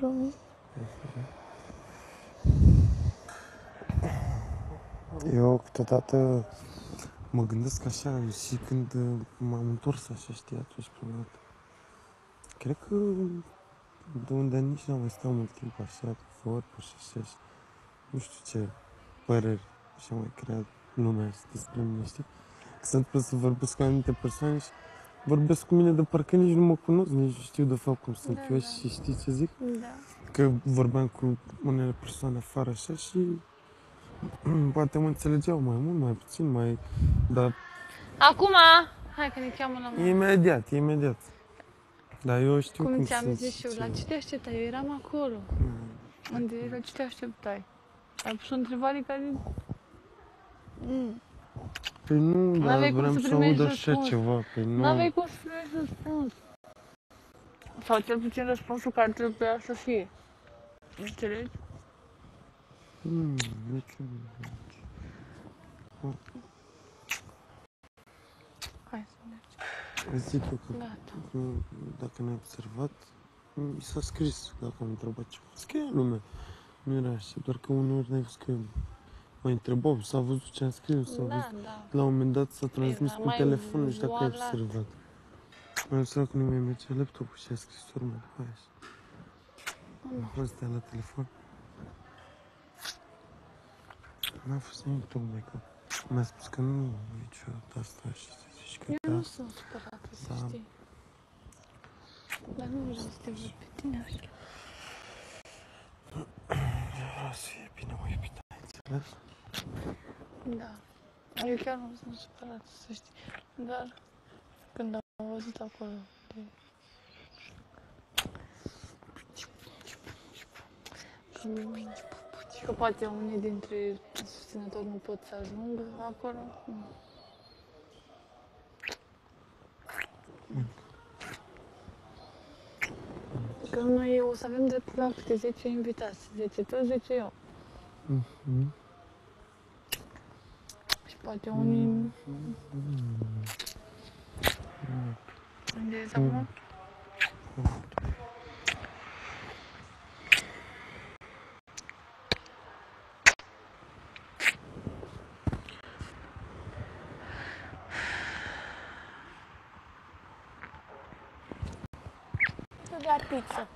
micro. Eu câteodată mă gândesc așa și când m-am întors așa, știi, atunci prima dată. Cred că de unde nici n-am mai stat mult timp așa, vorbă și așa și nu știu ce păreri și mai creat lumea asta despre mine, știi? Că se întâmplă să vorbesc cu anumite persoane și vorbesc cu mine de parcă nici nu mă cunosc, nici nu știu de fapt cum sunt eu și știi ce zic? Da. Că vorbeam cu unele persoane afară așa și poate mă înțelegeau mai mult, mai puțin, mai... Dar Acum! Hai că ne cheamă la mama. imediat. Dar eu știu cum Cum ți-am sunt zis și și eu, ce... la ce te așteptai? Eu eram acolo. Unde, la ce te așteptai? Ai pus o întrebare care... Păi nu, dar N-aveai cum vreau să să primești aud așa răspuns. ceva, păi nu... N-aveai cum să primești răspuns. Sau cel puțin răspunsul care trebuia să fie. Înțelegi? Niciun... Hai să mergem. Zic eu că Gata. dacă ne-ai observat, mi s-a scris dacă am întrebat ceva. Scria lumea. Nu era așa, doar că uneori n-ai văzut că mă întrebau, s-a văzut ce am scris, s-a văzut. Da. La un moment dat s-a transmis Era cu mai telefonul, nu știu dacă ai voalat. observat. Am observat că nu mi-a merge laptopul și a scris urmă după aia. A fost de la telefon. N-a fost nimic tocmai că mi-a spus că nu niciodată asta și să zici că Eu da. nu sunt supărată, să Da. știi. Dar nu vreau să te văd pe tine așa. Eu vreau să fie bine, mă iubita, ai înțeles? Da. Eu chiar nu sunt supărată, să știi. Dar când am văzut acolo de... Că poate unii dintre susținători nu pot să ajungă acolo. Că noi o să avem dreptul la câte 10 invitați. 10 tu, 10 eu. Și poate unii... Înțelegi acum? Să dea pizza.